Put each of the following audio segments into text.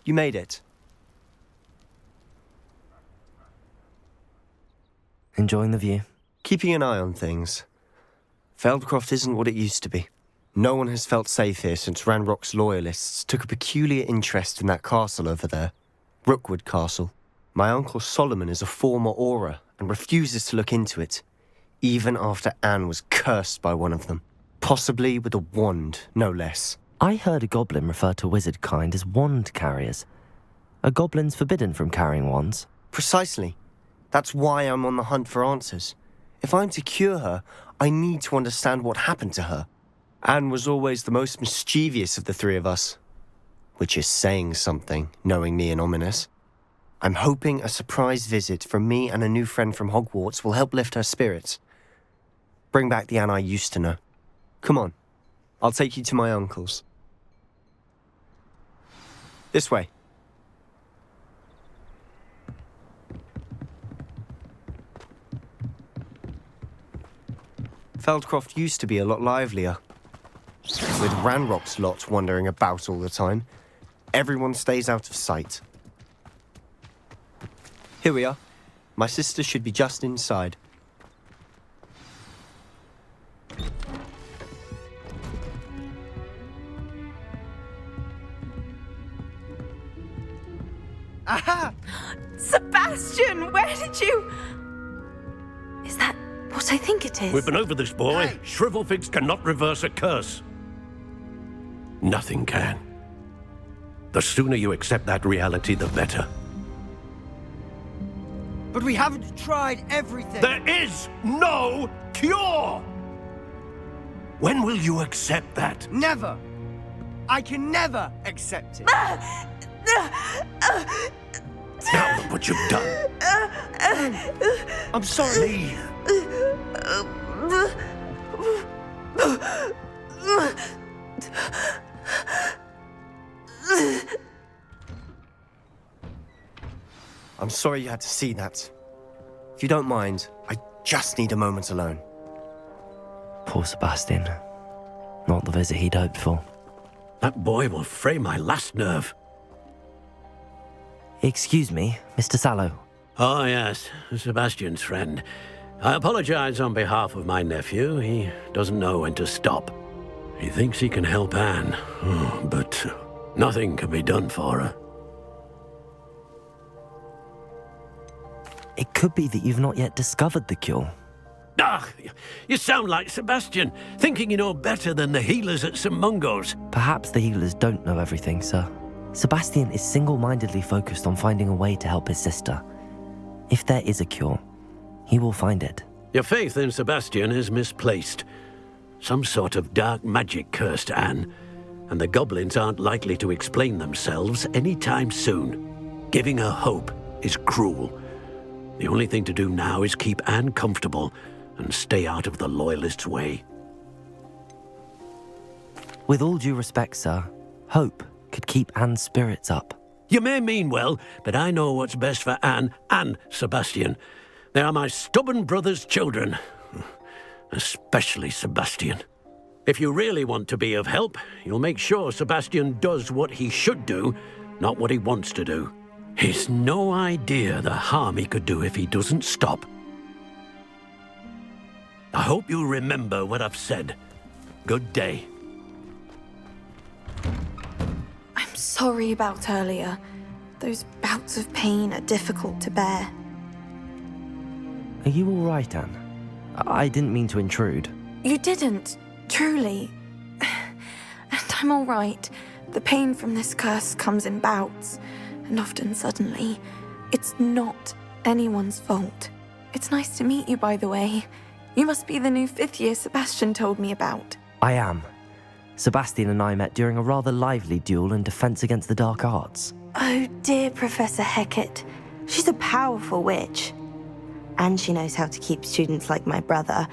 You made it. Enjoying the view? Keeping an eye on things. Feldcroft isn't what it used to be. No one has felt safe here since Ranrock's loyalists took a peculiar interest in that castle over there. Rookwood Castle. My uncle Solomon is a former Auror and refuses to look into it, even after Anne was cursed by one of them. Possibly with a wand, no less. I heard a goblin refer to wizard kind as wand carriers. Are goblins forbidden from carrying wands? Precisely. That's why I'm on the hunt for answers. If I'm to cure her, I need to understand what happened to her. Anne was always the most mischievous of the three of us. Which is saying something, knowing me and Ominous. I'm hoping a surprise visit from me and a new friend from Hogwarts will help lift her spirits. Bring back the Anne I used to know. Come on, I'll take you to my uncle's. This way. Feldcroft used to be a lot livelier. With Ranrock's lot wandering about all the time, everyone stays out of sight. Here we are. My sister should be just inside. Aha! Sebastian, where did you... Is that what I think it is? We've been over this, boy. Hey. Shrivelfigs cannot reverse a curse. Nothing can. The sooner you accept that reality, the better. But we haven't tried everything. There is no cure! When will you accept that? Never. I can never accept it. Now look what you've done. I'm sorry. Leave. I'm sorry you had to see that. If you don't mind, I just need a moment alone. Poor Sebastian. Not the visit he'd hoped for. That boy will fray my last nerve. Excuse me, Mr. Sallow. Oh, yes, Sebastian's friend. I apologize on behalf of my nephew. He doesn't know when to stop. He thinks he can help Anne, but nothing can be done for her. It could be that you've not yet discovered the cure. Ah, you sound like Sebastian, thinking you know better than the healers at St. Mungo's. Perhaps the healers don't know everything, sir. Sebastian is single-mindedly focused on finding a way to help his sister. If there is a cure, he will find it. Your faith in Sebastian is misplaced. Some sort of dark magic cursed Anne, and the goblins aren't likely to explain themselves anytime soon. Giving her hope is cruel. The only thing to do now is keep Anne comfortable and stay out of the Loyalists' way. With all due respect, sir, hope could keep Anne's spirits up. You may mean well, but I know what's best for Anne and Sebastian. They are my stubborn brother's children. Especially Sebastian. If you really want to be of help, you'll make sure Sebastian does what he should do, not what he wants to do. He's no idea the harm he could do if he doesn't stop. I hope you remember what I've said. Good day. I'm sorry about earlier. Those bouts of pain are difficult to bear. Are you all right, Anne? I didn't mean to intrude. You didn't, truly. And I'm all right. The pain from this curse comes in bouts, and often suddenly. It's not anyone's fault. It's nice to meet you, by the way. You must be the new 5th year Sebastian told me about. I am. Sebastian and I met during a rather lively duel in defense against the dark arts. Oh, dear Professor Hecat. She's a powerful witch. And she knows how to keep students like my brother,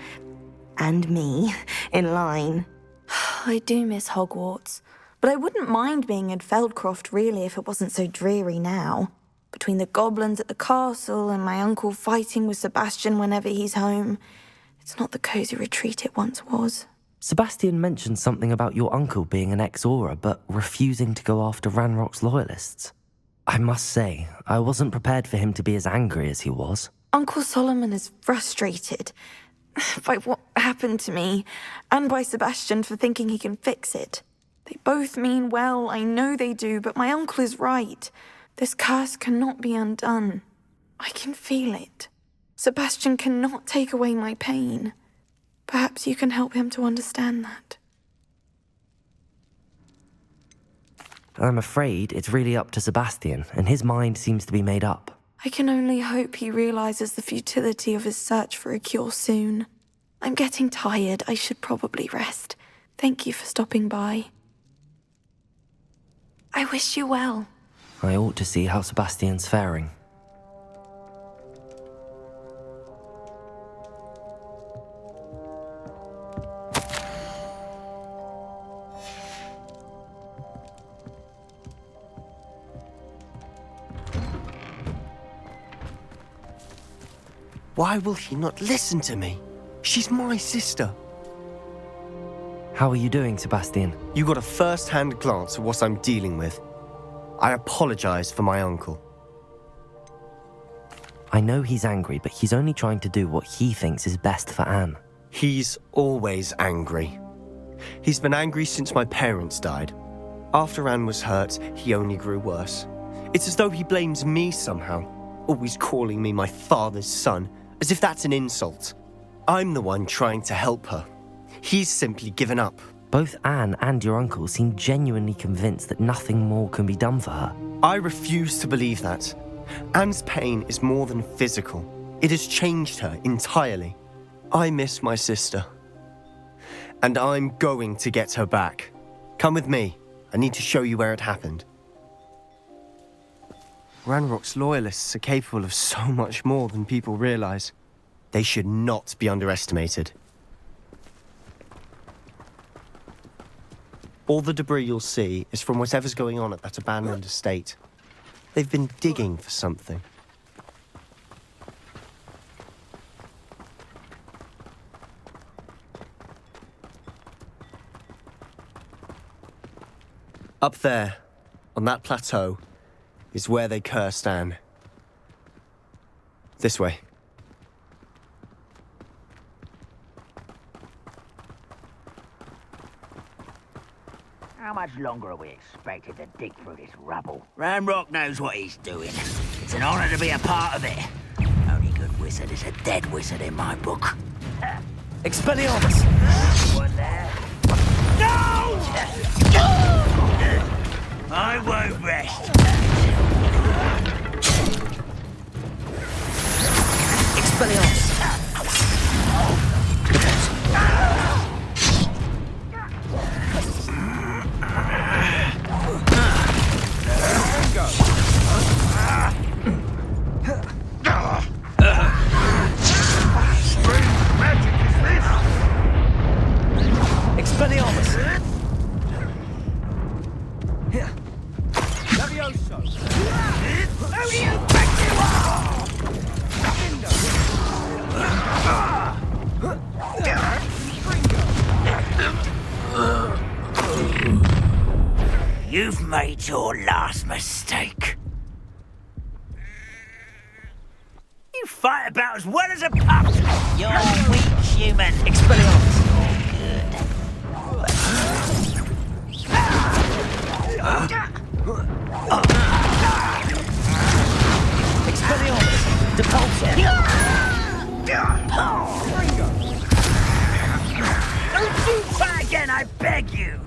and me, in line. I do miss Hogwarts, but I wouldn't mind being in Feldcroft, really, if it wasn't so dreary now. Between the goblins at the castle and my uncle fighting with Sebastian whenever he's home, it's not the cosy retreat it once was. Sebastian mentioned something about your uncle being an ex-Auror, but refusing to go after Ranrock's loyalists. I must say, I wasn't prepared for him to be as angry as he was. Uncle Solomon is frustrated by what happened to me, and by Sebastian for thinking he can fix it. They both mean well, I know they do, but my uncle is right. This curse cannot be undone. I can feel it. Sebastian cannot take away my pain. Perhaps you can help him to understand that. I'm afraid it's really up to Sebastian, and his mind seems to be made up. I can only hope he realizes the futility of his search for a cure soon. I'm getting tired. I should probably rest. Thank you for stopping by. I wish you well. I ought to see how Sebastian's faring. Why will he not listen to me? She's my sister. How are you doing, Sebastian? You got a first-hand glance at what I'm dealing with. I apologize for my uncle. I know he's angry, but he's only trying to do what he thinks is best for Anne. He's always angry. He's been angry since my parents died. After Anne was hurt, he only grew worse. It's as though he blames me somehow, always calling me my father's son, as if that's an insult. I'm the one trying to help her. He's simply given up. Both Anne and your uncle seem genuinely convinced that nothing more can be done for her. I refuse to believe that. Anne's pain is more than physical. It has changed her entirely. I miss my sister. And I'm going to get her back. Come with me. I need to show you where it happened. Ranrock's loyalists are capable of so much more than people realize. They should not be underestimated. All the debris you'll see is from whatever's going on at that abandoned estate. They've been digging for something. Up there, on that plateau, is where they cursed Anne. This way. How much longer are we expected to dig through this rubble? Ranrock knows what he's doing. It's an honor to be a part of it. Only good wizard is a dead wizard in my book. Expelliarmus! One there. No! I won't rest. Expelliarmus! Expelliarmus! Levioso! Who do you think you are? You've made your last mistake. You fight about as well as a pup. You're weak, human. Expelliarmus! Expelliarmus! Depulso! Don't you try again, I beg you!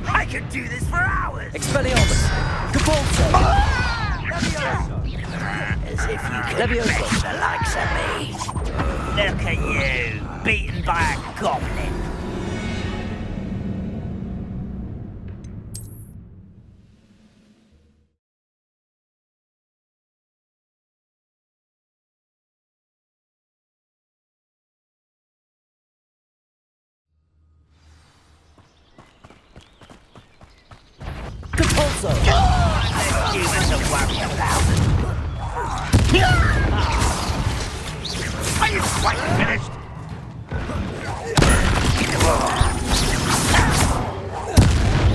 I could do this for hours! Expelliarmus! Depulso! As if you could match the likes of me. Look at you, beaten by a goblin. Depulso! Let's give us a worry about it. Are you quite finished?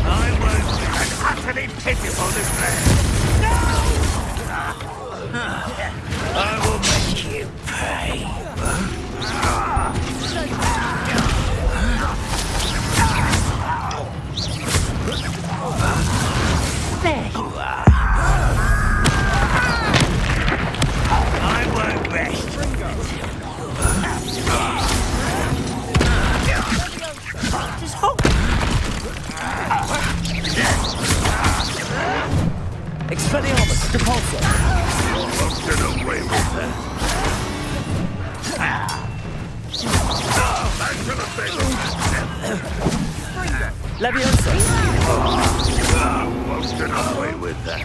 I won't be an utterly pitiful display. No! Get away with that. Back to the base. Leviosa! Won't get away with that.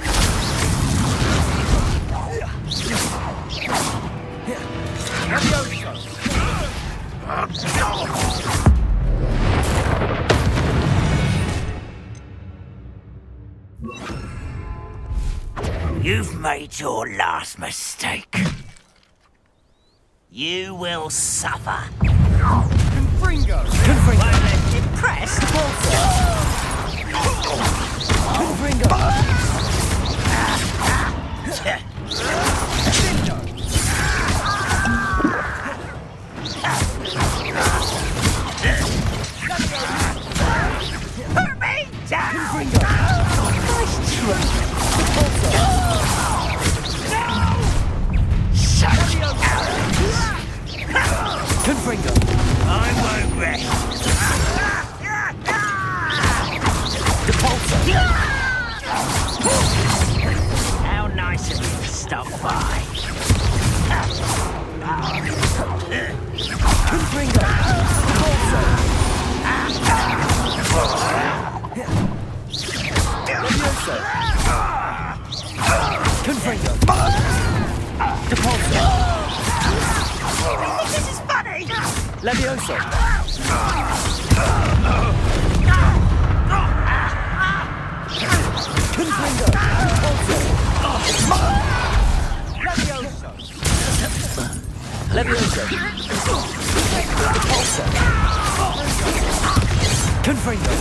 You've made your last mistake. You will suffer. Confringo! Well, impressed? Put me down! Nice try. Shut up! Confringo! I won't rest. How nice of you to stop by. Confringo! Leviosa! Confringo! Depulso! This is funny! Leviosa! Confringo! Leviosa! Leviosa! Depulso! Confringo!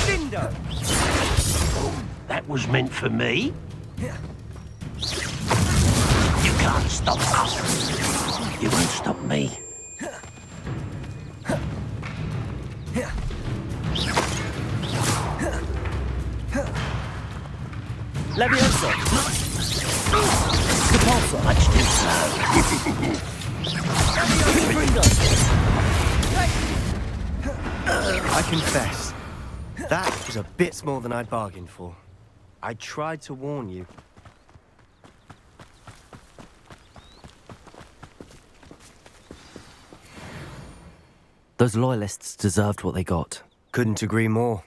Lindo! That was meant for me? You can't stop us. You won't stop me. Leviosa! Depulso! Much too slow. Confringo! I confess, that was a bit more than I'd bargained for. I tried to warn you. Those loyalists deserved what they got. Couldn't agree more.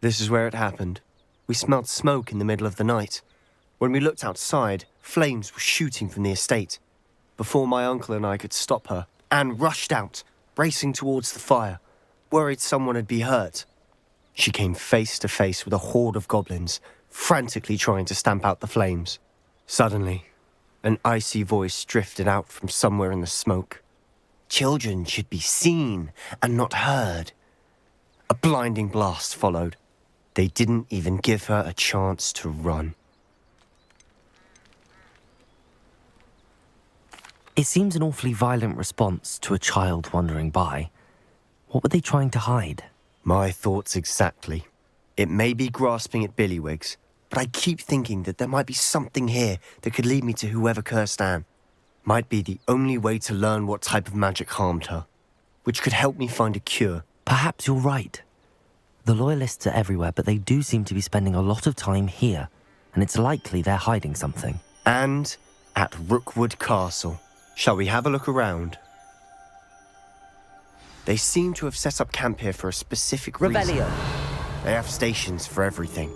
This is where it happened. We smelled smoke in the middle of the night. When we looked outside, flames were shooting from the estate. Before my uncle and I could stop her, Anne rushed out, racing towards the fire, worried someone had been hurt. She came face to face with a horde of goblins, frantically trying to stamp out the flames. Suddenly, an icy voice drifted out from somewhere in the smoke. Children should be seen and not heard. A blinding blast followed. They didn't even give her a chance to run. It seems an awfully violent response to a child wandering by. What were they trying to hide? My thoughts exactly. It may be grasping at Billywigs, but I keep thinking that there might be something here that could lead me to whoever cursed Anne. Might be the only way to learn what type of magic harmed her, which could help me find a cure. Perhaps you're right. The loyalists are everywhere, but they do seem to be spending a lot of time here, and it's likely they're hiding something. And at Rookwood Castle. Shall we have a look around? They seem to have set up camp here for a specific reason. Revelio! They have stations for everything.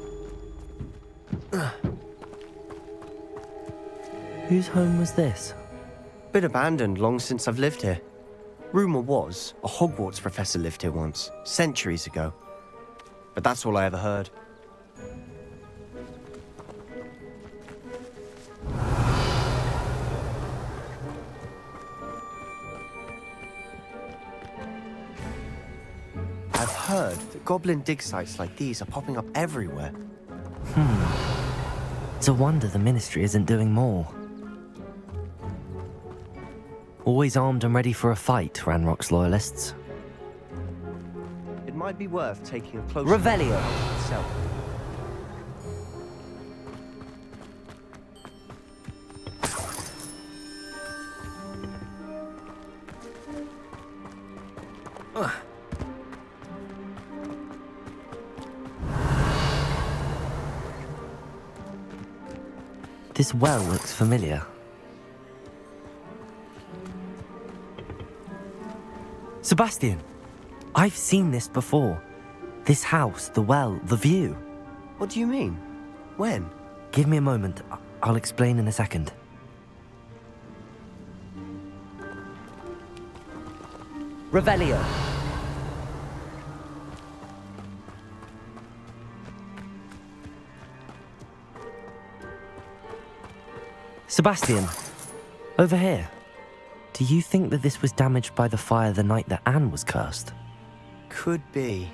Whose home was this? Been abandoned long since I've lived here. Rumour was a Hogwarts professor lived here once, centuries ago. But that's all I ever heard. I've heard that goblin dig sites like these are popping up everywhere. It's a wonder the Ministry isn't doing more. Always armed and ready for a fight, Ranrock's loyalists. It might be worth taking a closer Revelio. look at it itself. This well looks familiar. Sebastian! I've seen this before. This house, the well, the view. What do you mean? When? Give me a moment. I'll explain in a second. Revelio. Sebastian, over here. Do you think that this was damaged by the fire the night that Anne was cursed? Could be.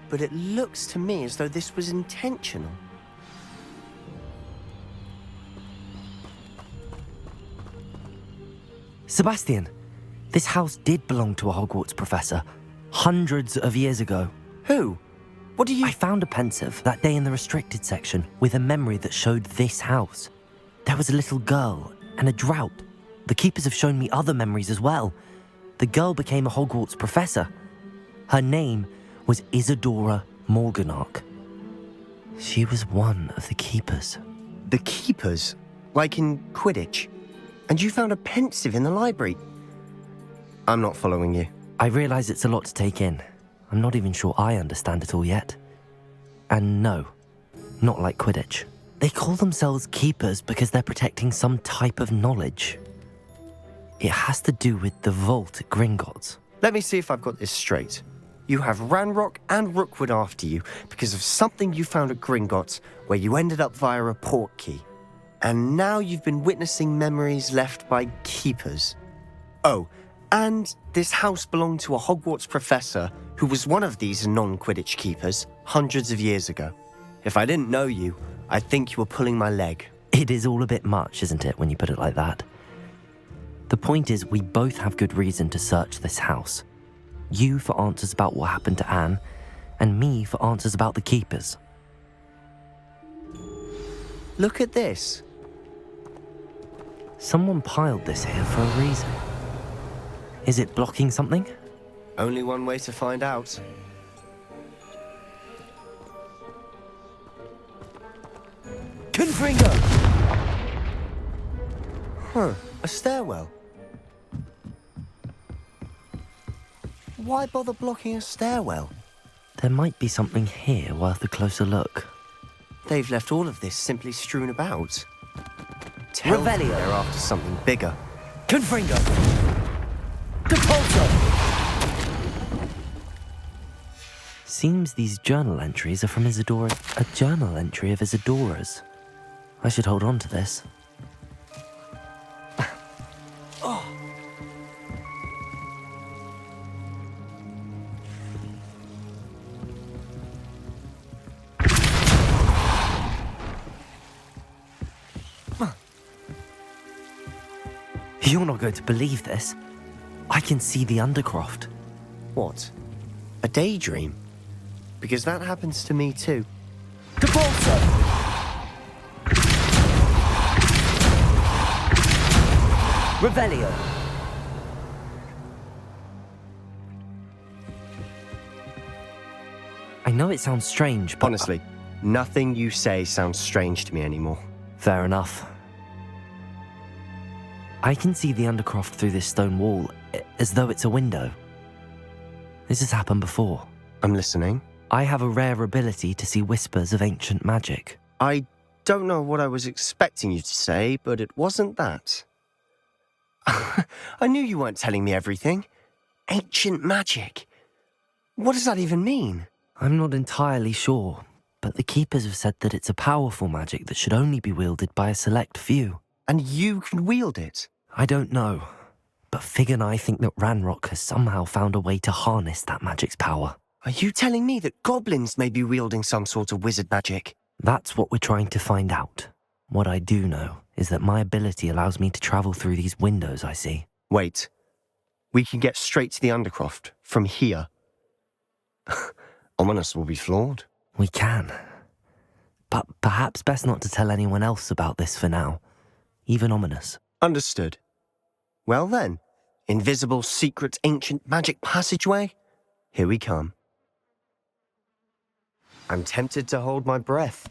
But it looks to me as though this was intentional. Sebastian, this house did belong to a Hogwarts professor, hundreds of years ago. Who? What do you... I found a pensive that day in the restricted section with a memory that showed this house. There was a little girl and a drought. The keepers have shown me other memories as well. The girl became a Hogwarts professor. Her name was Isadora Morganach. She was one of the keepers. The keepers? Like in Quidditch? And you found a pensive in the library? I'm not following you. I realize it's a lot to take in. I'm not even sure I understand it all yet. And no, not like Quidditch. They call themselves keepers because they're protecting some type of knowledge. It has to do with the vault at Gringotts. Let me see if I've got this straight. You have Ranrock and Rookwood after you because of something you found at Gringotts where you ended up via a portkey. And now you've been witnessing memories left by keepers. Oh, and this house belonged to a Hogwarts professor who was one of these non-Quidditch keepers hundreds of years ago. If I didn't know you, I'd think you were pulling my leg. It is all a bit much, isn't it, when you put it like that? The point is, we both have good reason to search this house. You for answers about what happened to Anne, and me for answers about the keepers. Look at this. Someone piled this here for a reason. Is it blocking something? Only one way to find out. Confringo! Huh, a stairwell. Why bother blocking a stairwell? There might be something here worth a closer look. They've left all of this simply strewn about. Tell me Revelio. they're after something bigger. Confringo! Depulso! Seems these journal entries are from Isadora. A journal entry of Isadora's. I should hold on to this. You're not going to believe this. I can see the Undercroft. What? A daydream? Because that happens to me too. Depulso! Revelio. I know it sounds strange, but... Honestly, nothing you say sounds strange to me anymore. Fair enough. I can see the Undercroft through this stone wall, as though it's a window. This has happened before. I'm listening. I have a rare ability to see whispers of ancient magic. I don't know what I was expecting you to say, but it wasn't that. I knew you weren't telling me everything. Ancient magic. What does that even mean? I'm not entirely sure, but the Keepers have said that it's a powerful magic that should only be wielded by a select few. And you can wield it? I don't know, but Fig and I think that Ranrock has somehow found a way to harness that magic's power. Are you telling me that goblins may be wielding some sort of wizard magic? That's what we're trying to find out. What I do know is that my ability allows me to travel through these windows I see. Wait. We can get straight to the Undercroft from here. Ominous will be flawed. We can. But perhaps best not to tell anyone else about this for now. Even Ominous. Understood. Well then, invisible, secret, ancient magic passageway? Here we come. I'm tempted to hold my breath.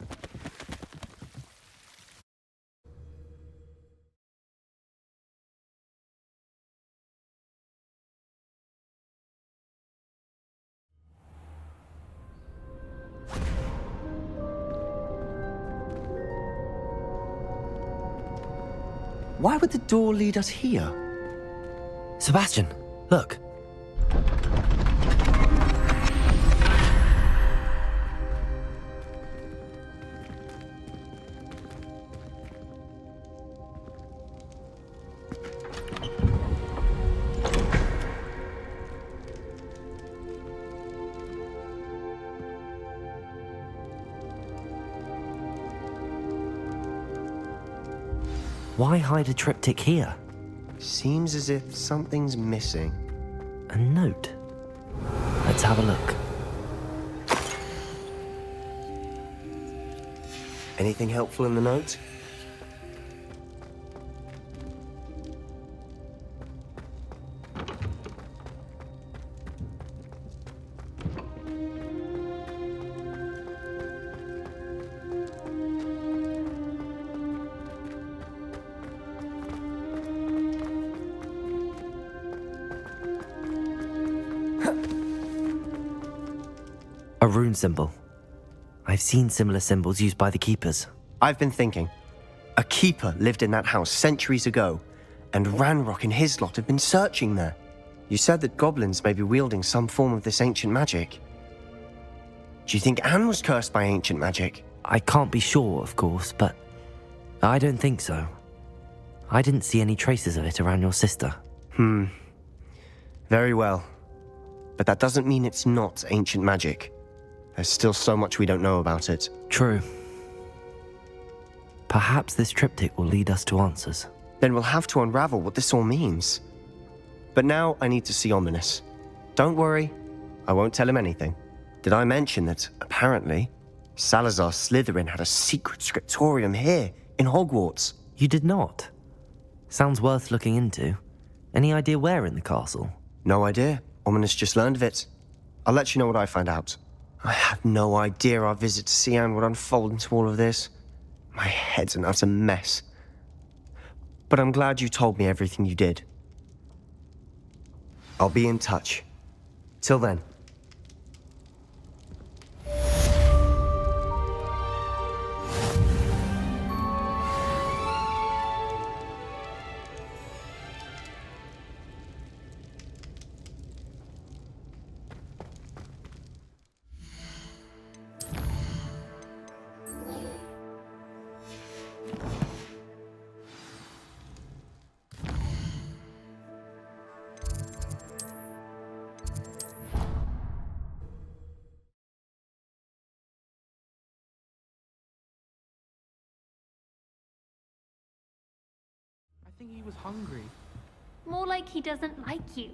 Why would the door lead us here? Sebastian, look. Why hide a triptych here? Seems as if something's missing. A note. Let's have a look. Anything helpful in the note? A rune symbol. I've seen similar symbols used by the keepers. I've been thinking. A keeper lived in that house centuries ago, and Ranrock and his lot have been searching there. You said that goblins may be wielding some form of this ancient magic. Do you think Anne was cursed by ancient magic? I can't be sure, of course, but I don't think so. I didn't see any traces of it around your sister. Very well. But that doesn't mean it's not ancient magic. There's still so much we don't know about it. True. Perhaps this triptych will lead us to answers. Then we'll have to unravel what this all means. But now I need to see Ominous. Don't worry, I won't tell him anything. Did I mention that, apparently, Salazar Slytherin had a secret scriptorium here, in Hogwarts? You did not? Sounds worth looking into. Any idea where in the castle? No idea. Ominous just learned of it. I'll let you know what I find out. I had no idea our visit to see Anne would unfold into all of this. My head's an utter mess. But I'm glad you told me everything you did. I'll be in touch. Till then. I think he was hungry. More like he doesn't like you.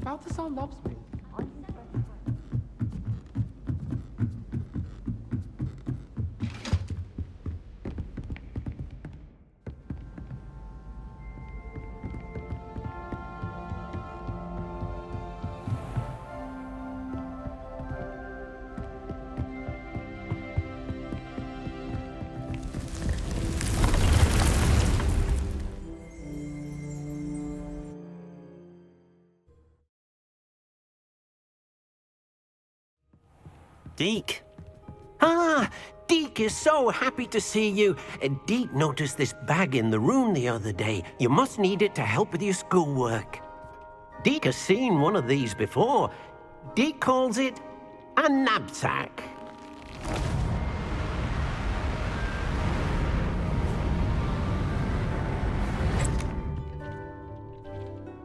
Balthasar loves me. Deke. Ah, Deke is so happy to see you. Deke noticed this bag in the room the other day. You must need it to help with your schoolwork. Deke has seen one of these before. Deke calls it a knapsack.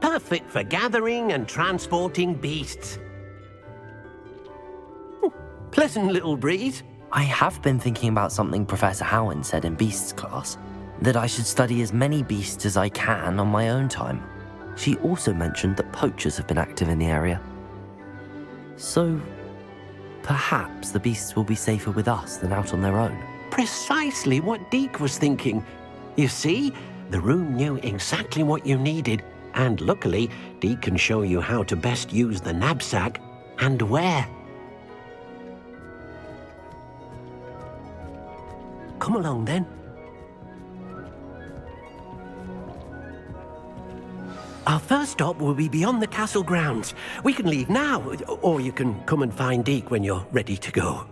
Perfect for gathering and transporting beasts. Pleasant little breeze. I have been thinking about something Professor Howard said in Beasts class, that I should study as many beasts as I can on my own time. She also mentioned that poachers have been active in the area. So, perhaps the beasts will be safer with us than out on their own. Precisely what Deke was thinking. You see, the room knew exactly what you needed, and luckily, Deke can show you how to best use the knapsack and where. Come along, then. Our first stop will be beyond the castle grounds. We can leave now, or you can come and find Deke when you're ready to go.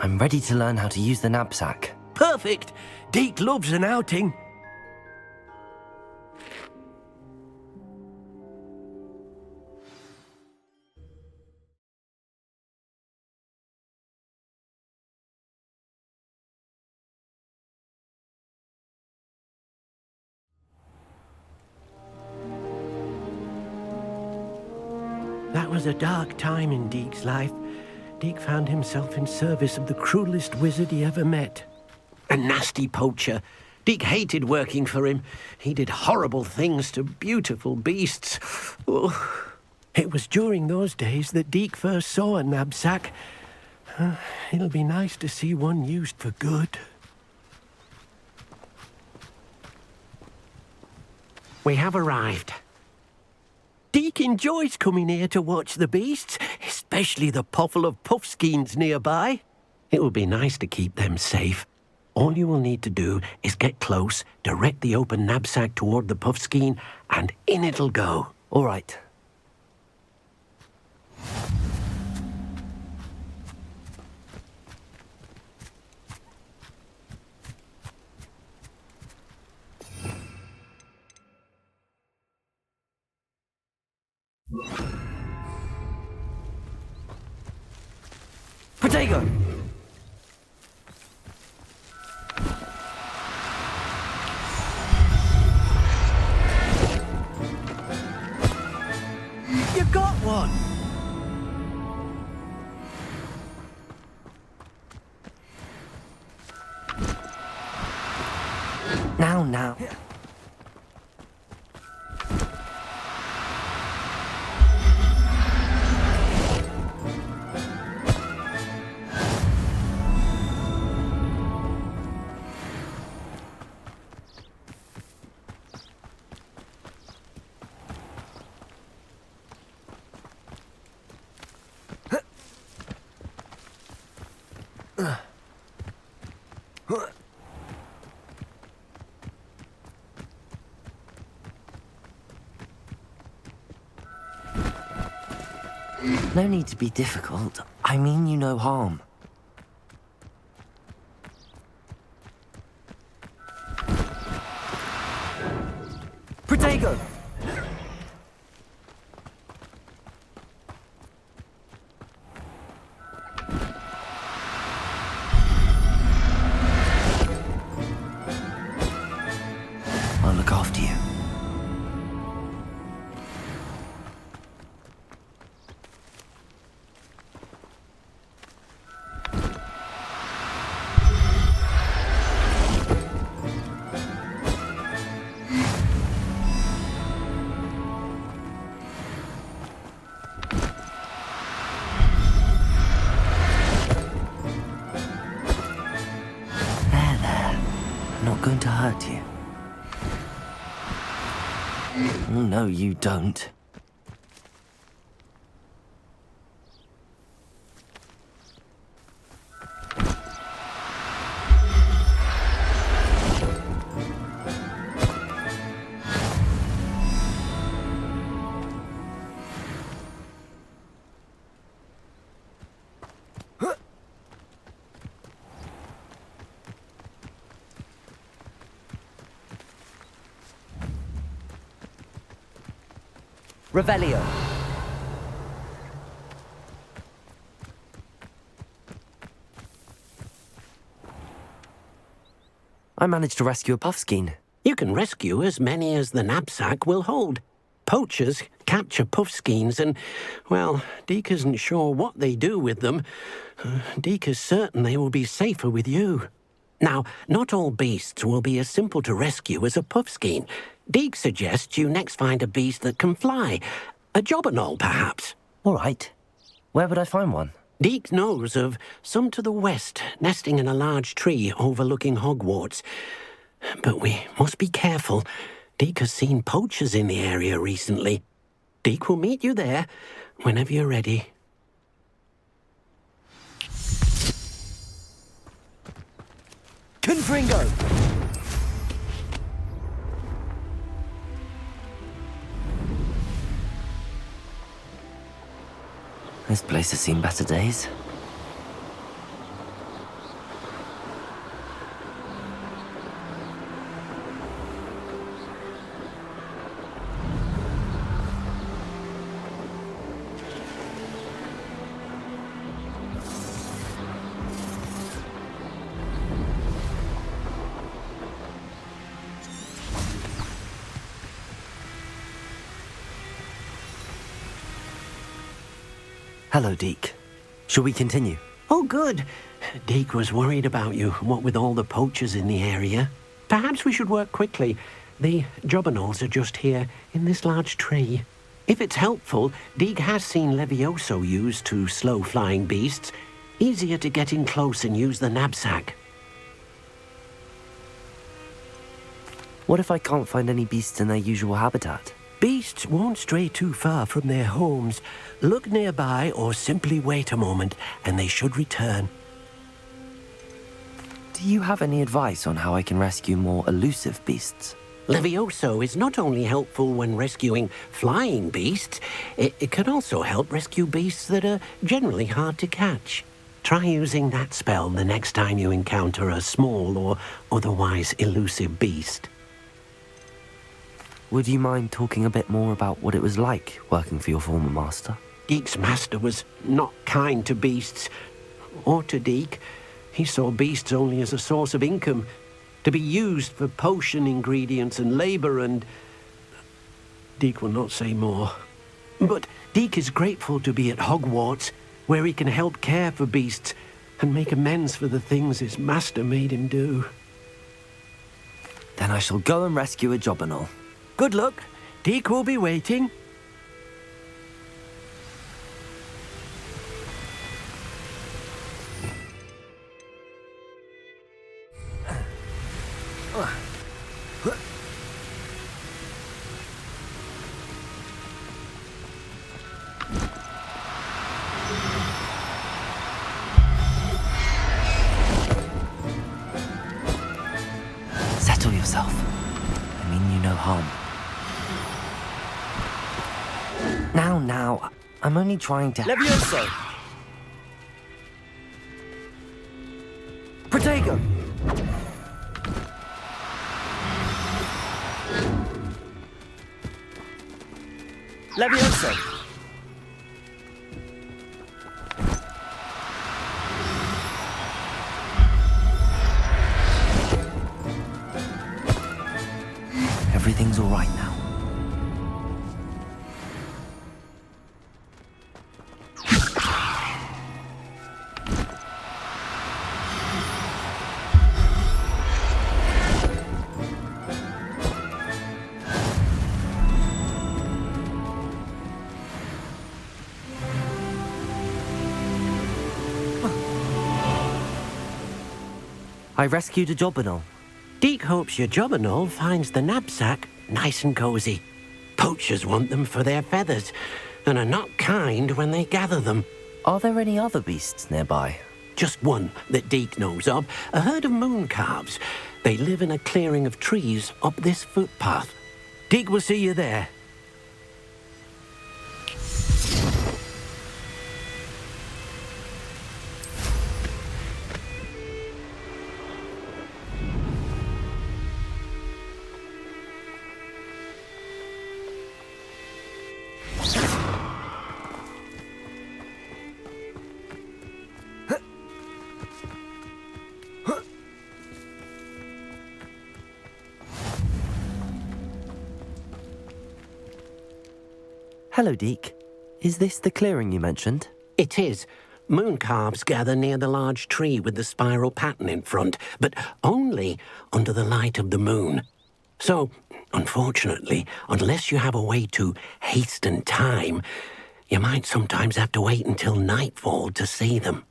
I'm ready to learn how to use the knapsack. Perfect! Deke loves an outing. That was a dark time in Deke's life. Deke found himself in service of the cruelest wizard he ever met. A nasty poacher. Deke hated working for him. He did horrible things to beautiful beasts. Oh. It was during those days that Deke first saw a knapsack. It'll be nice to see one used for good. We have arrived. Deke enjoys coming here to watch the beasts, especially the potful of puffskeins nearby. It will be nice to keep them safe. All you will need to do is get close, direct the open knapsack toward the puffskein, and in it'll go. All right. Protego! You got one! Now. No need to be difficult. I mean you no harm. Protego! I'll look after you. Not going to hurt you. Oh, no, you don't. Revelio. I managed to rescue a puffskein. You can rescue as many as the knapsack will hold. Poachers capture puffskeins and, well, Deke isn't sure what they do with them. Deke is certain they will be safer with you. Now, not all beasts will be as simple to rescue as a puffskein. Deke suggests you next find a beast that can fly. A jobberknoll, perhaps. All right. Where would I find one? Deke knows of some to the west, nesting in a large tree overlooking Hogwarts. But we must be careful. Deke has seen poachers in the area recently. Deke will meet you there whenever you're ready. Confringo! This place has seen better days. Hello, Deke. Shall we continue? Oh, good. Deke was worried about you, what with all the poachers in the area. Perhaps we should work quickly. The jobberknolls are just here, in this large tree. If it's helpful, Deke has seen Levioso used to slow flying beasts. Easier to get in close and use the knapsack. What if I can't find any beasts in their usual habitat? Beasts won't stray too far from their homes. Look nearby or simply wait a moment, and they should return. Do you have any advice on how I can rescue more elusive beasts? Levioso is not only helpful when rescuing flying beasts, it can also help rescue beasts that are generally hard to catch. Try using that spell the next time you encounter a small or otherwise elusive beast. Would you mind talking a bit more about what it was like working for your former master? Deke's master was not kind to beasts, or to Deke. He saw beasts only as a source of income, to be used for potion ingredients and labor, and Deke will not say more. But Deke is grateful to be at Hogwarts, where he can help care for beasts and make amends for the things his master made him do. Then I shall go and rescue a jobberknoll. Good luck. Deke will be waiting. Settle yourself. I mean you no harm. Now, I'm only trying to... Levioso! Protego! Levioso! Everything's all right now. I rescued a jobberknoll. Deke hopes your jobberknoll finds the knapsack nice and cozy. Poachers want them for their feathers, and are not kind when they gather them. Are there any other beasts nearby? Just one that Deke knows of, a herd of moon calves. They live in a clearing of trees up this footpath. Deke will see you there. Hello, Deke. Is this the clearing you mentioned? It is. Moon calves gather near the large tree with the spiral pattern in front, but only under the light of the moon. So, unfortunately, unless you have a way to hasten time, you might sometimes have to wait until nightfall to see them.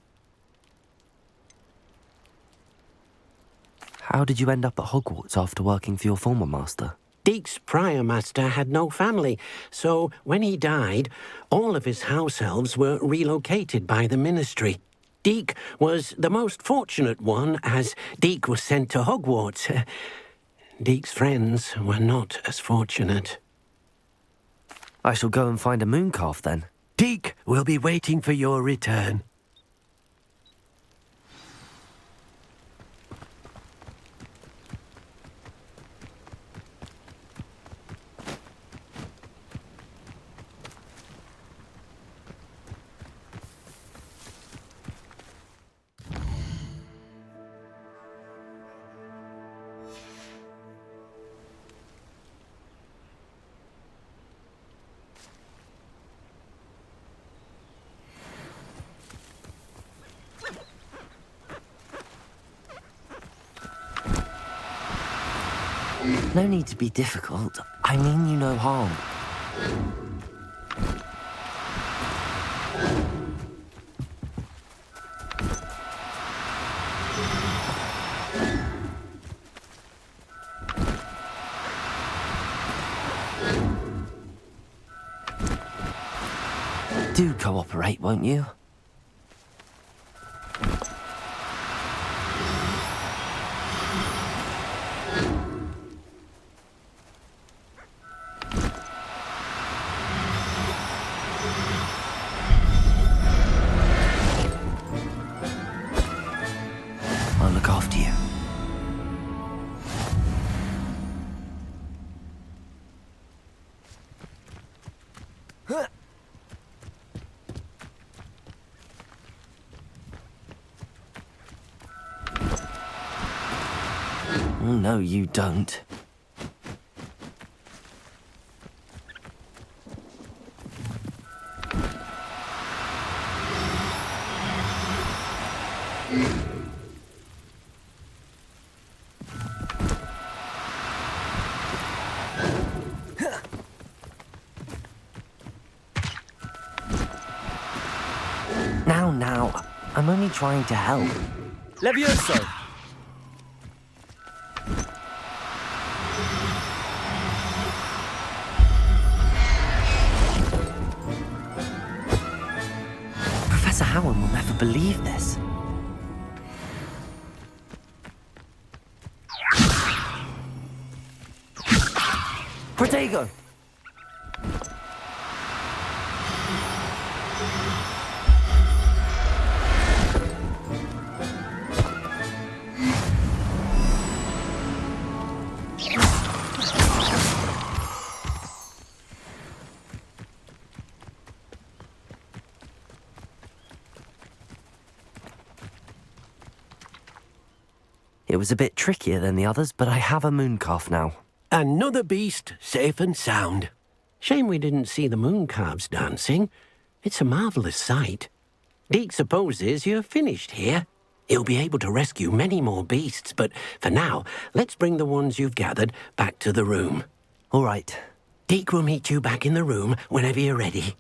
How did you end up at Hogwarts after working for your former master? Deke's prior master had no family, so when he died, all of his house elves were relocated by the ministry. Deke was the most fortunate one, as Deke was sent to Hogwarts. Deke's friends were not as fortunate. I shall go and find a moon calf then. Deke will be waiting for your return. No need to be difficult. I mean you no harm. Do cooperate, won't you? I'll look after you. Oh, no, you don't. Now, I'm only trying to help. Levioso! Professor Howard will never believe this. Protego! It was a bit trickier than the others, but I have a mooncalf now. Another beast, safe and sound. Shame we didn't see the mooncalves dancing. It's a marvellous sight. Deke supposes you're finished here. He'll be able to rescue many more beasts, but for now, let's bring the ones you've gathered back to the room. All right. Deke will meet you back in the room whenever you're ready.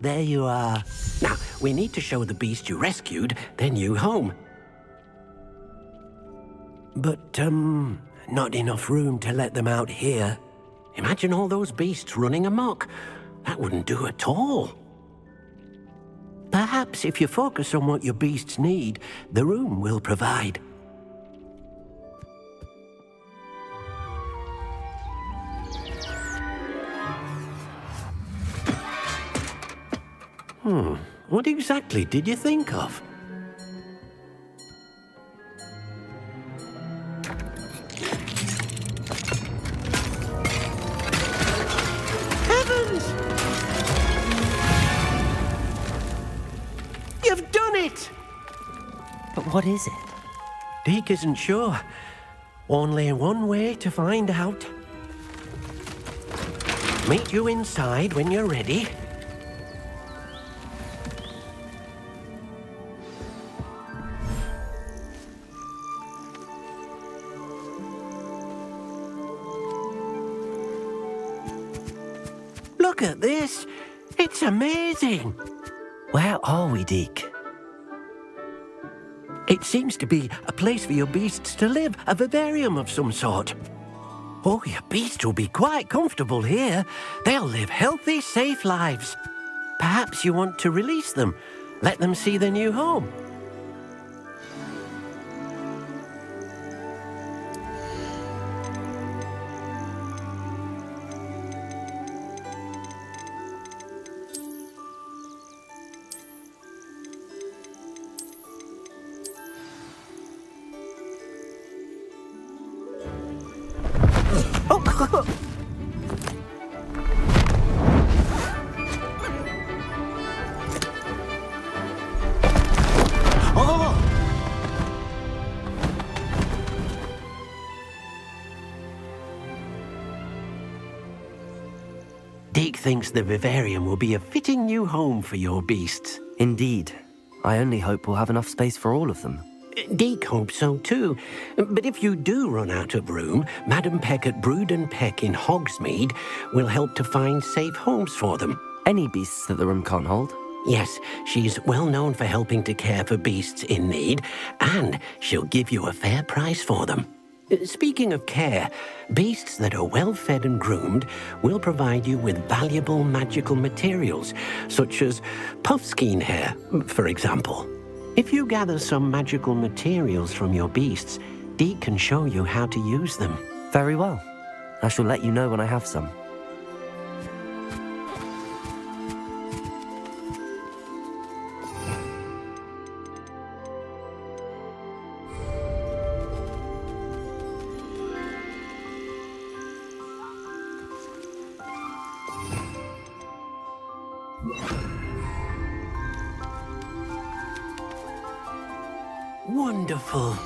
There you are. Now, we need to show the beast you rescued their new home. But, not enough room to let them out here. Imagine all those beasts running amok. That wouldn't do at all. Perhaps if you focus on what your beasts need, the room will provide. What exactly did you think of? Heavens! You've done it! But what is it? Deke isn't sure. Only one way to find out. Meet you inside when you're ready. Look at this. It's amazing. Where are we, Deke? It seems to be a place for your beasts to live, a vivarium of some sort. Oh, your beasts will be quite comfortable here. They'll live healthy, safe lives. Perhaps you want to release them, let them see their new home. Deke thinks the vivarium will be a fitting new home for your beasts. Indeed. I only hope we'll have enough space for all of them. Deke hopes so too. But if you do run out of room, Madam Peck at Brood and Peck in Hogsmeade will help to find safe homes for them. Any beasts that the room can't hold? Yes, she's well known for helping to care for beasts in need, and she'll give you a fair price for them. Speaking of care, beasts that are well fed and groomed will provide you with valuable magical materials, such as puffskein hair, for example. If you gather some magical materials from your beasts, Deke can show you how to use them. Very well. I shall let you know when I have some. Wonderful.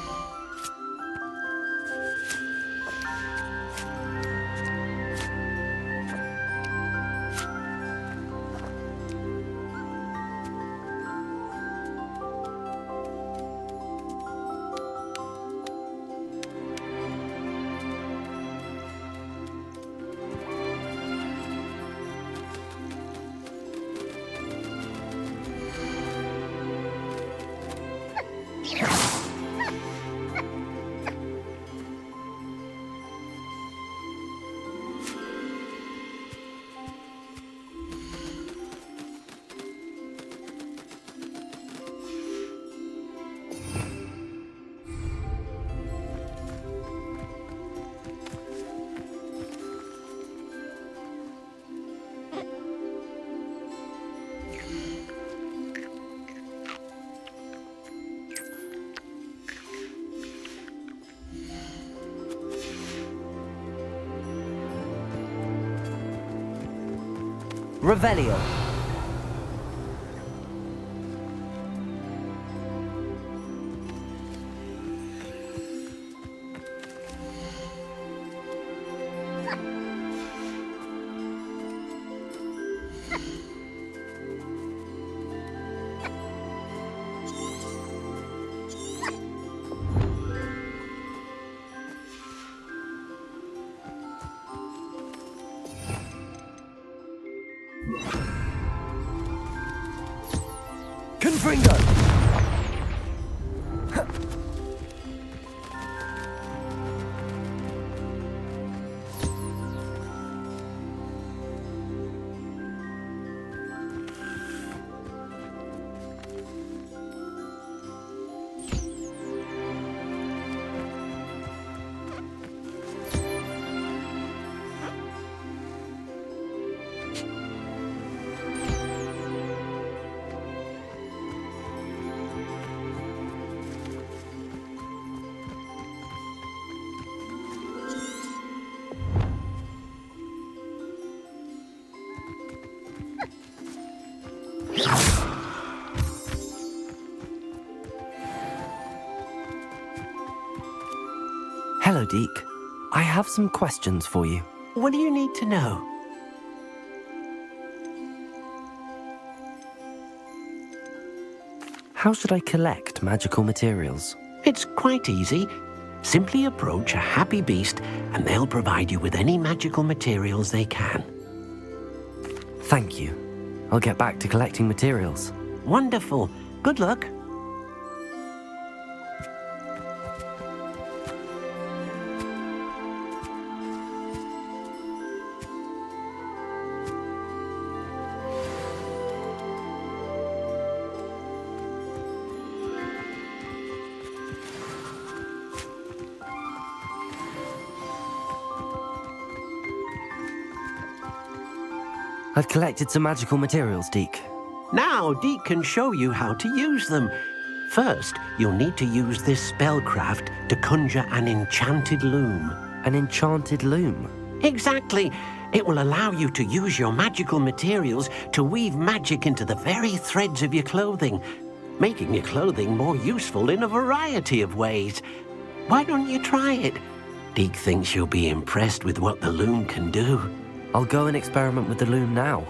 Revelio. Confringo! Hello, Deke. I have some questions for you. What do you need to know? How should I collect magical materials? It's quite easy. Simply approach a happy beast and they'll provide you with any magical materials they can. Thank you. I'll get back to collecting materials. Wonderful. Good luck. I've collected some magical materials, Deke. Now, Deke can show you how to use them. First, you'll need to use this spellcraft to conjure an enchanted loom. An enchanted loom? Exactly. It will allow you to use your magical materials to weave magic into the very threads of your clothing, making your clothing more useful in a variety of ways. Why don't you try it? Deke thinks you'll be impressed with what the loom can do. I'll go and experiment with the loom now.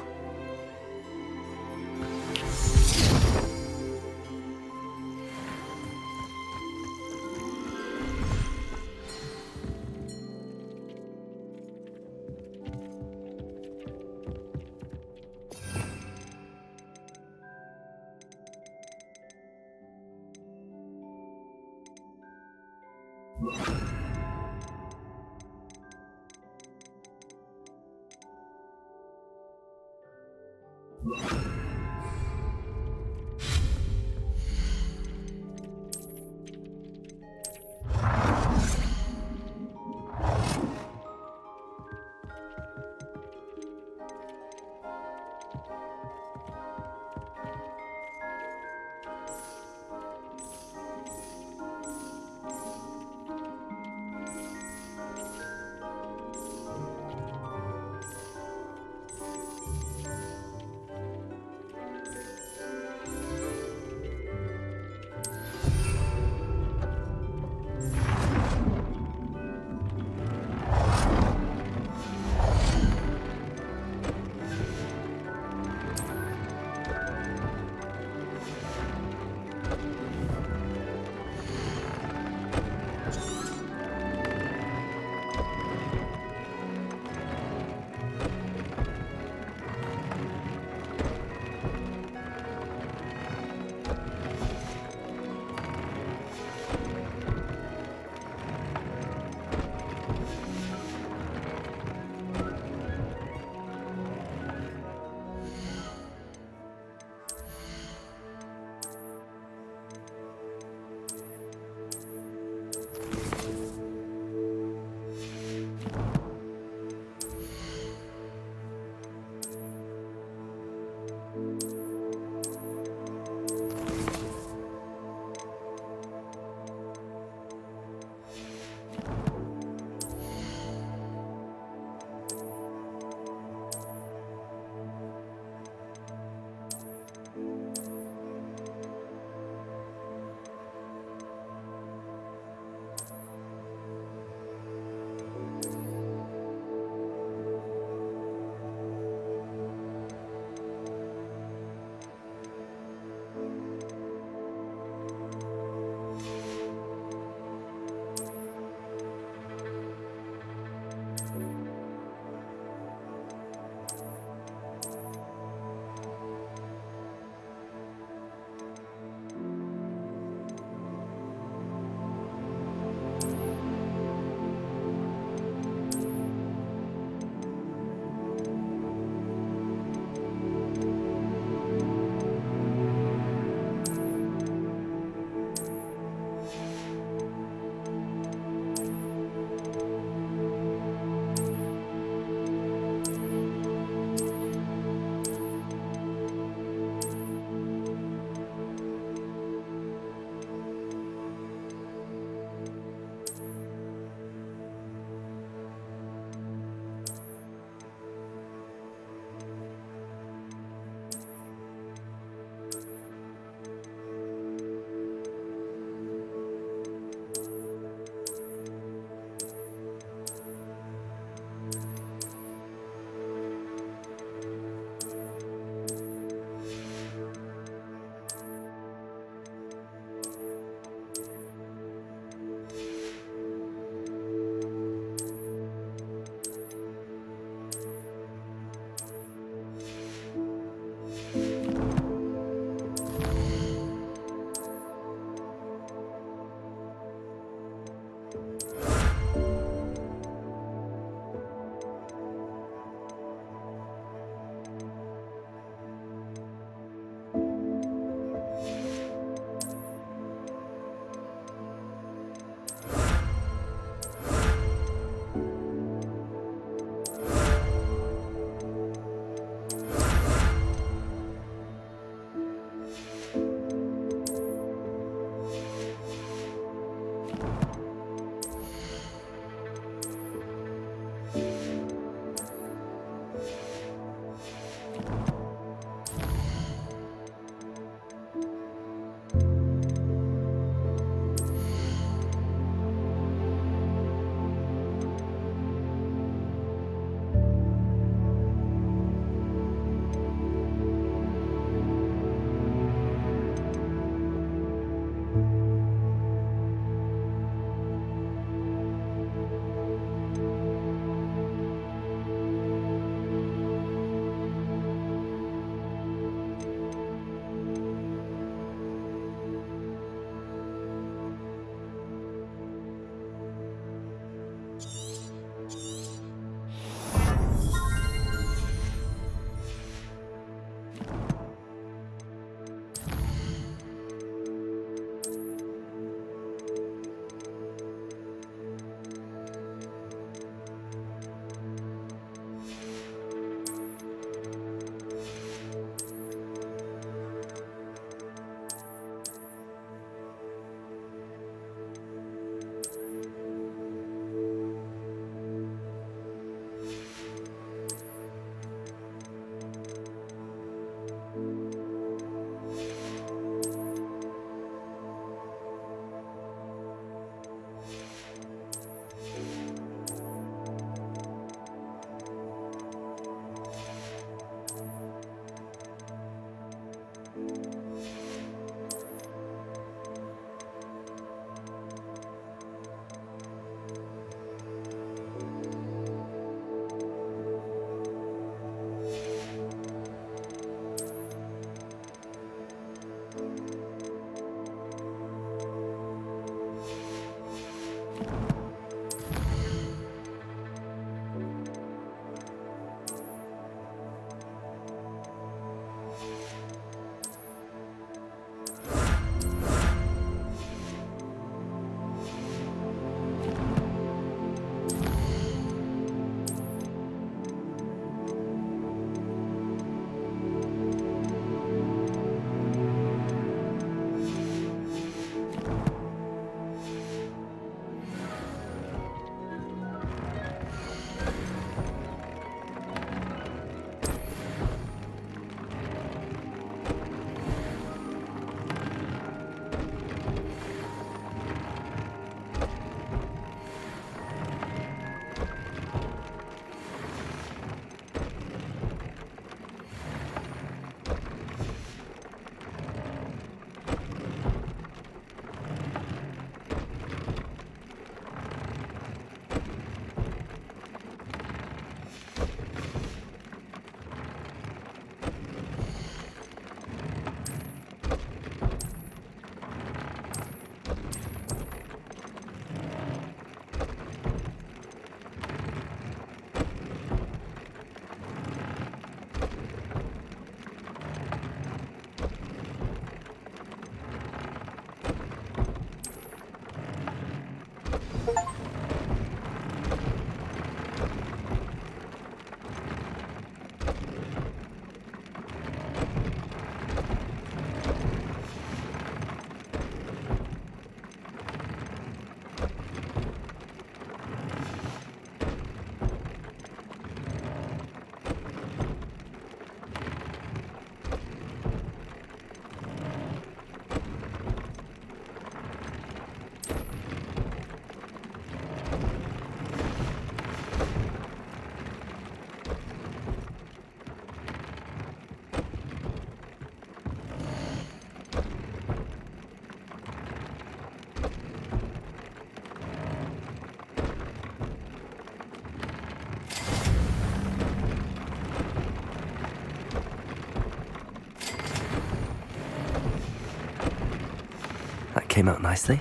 came out nicely.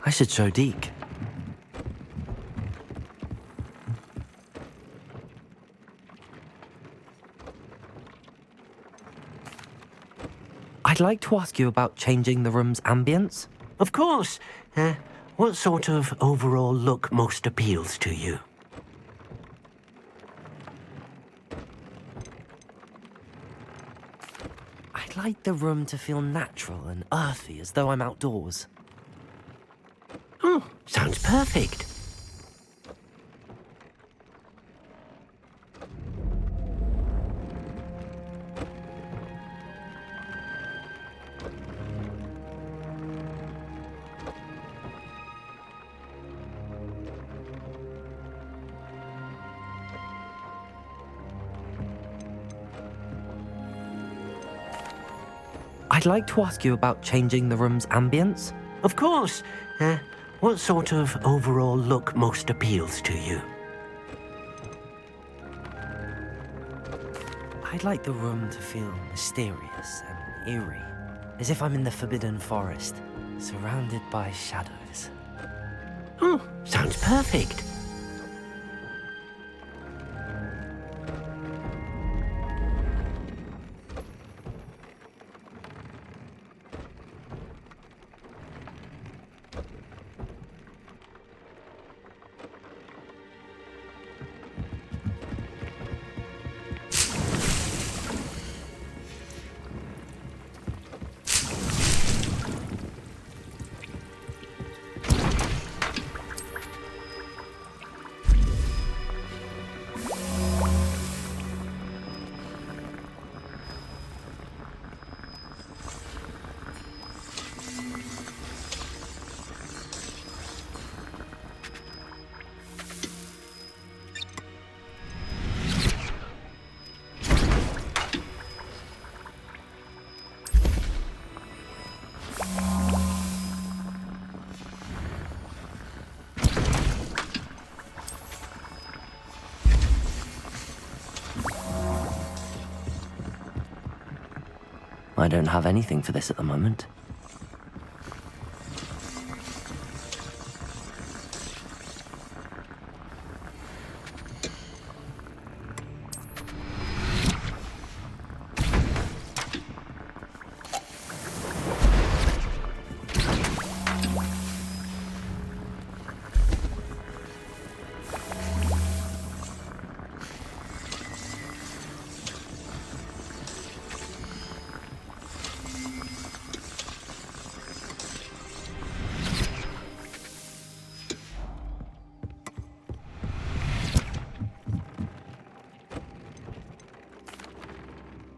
I should show Deke. I'd like to ask you about changing the room's ambience. Of course. What sort of overall look most appeals to you? I'd like the room to feel natural and earthy, as though I'm outdoors. Oh, sounds perfect. I'd like to ask you about changing the room's ambience. Of course. What sort of overall look most appeals to you? I'd like the room to feel mysterious and eerie, as if I'm in the Forbidden Forest, surrounded by shadows. Oh, sounds perfect. I don't have anything for this at the moment.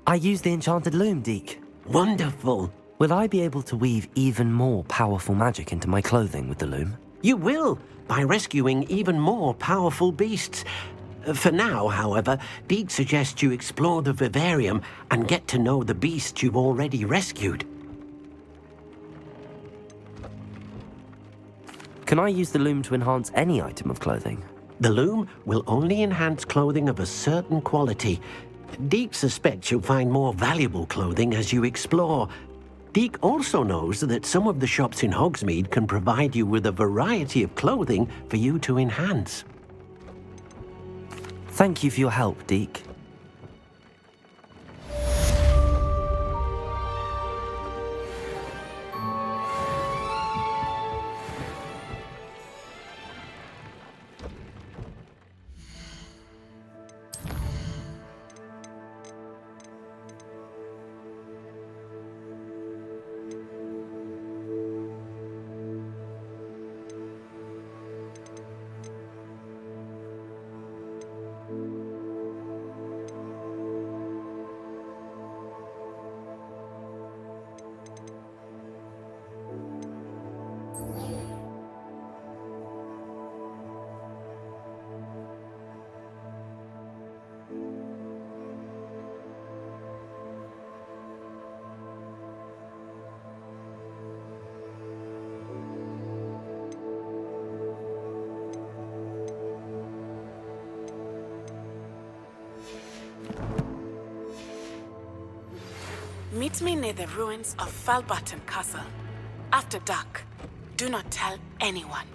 I use the enchanted loom, Deke. Wonderful. Will I be able to weave even more powerful magic into my clothing with the loom? You will, by rescuing even more powerful beasts. For now, however, Deke suggests you explore the vivarium and get to know the beasts you've already rescued. Can I use the loom to enhance any item of clothing? The loom will only enhance clothing of a certain quality. Deke suspects you'll find more valuable clothing as you explore. Deke also knows that some of the shops in Hogsmeade can provide you with a variety of clothing for you to enhance. Thank you for your help, Deke. Meet me near the ruins of Falbaton Castle. After dark, do not tell anyone.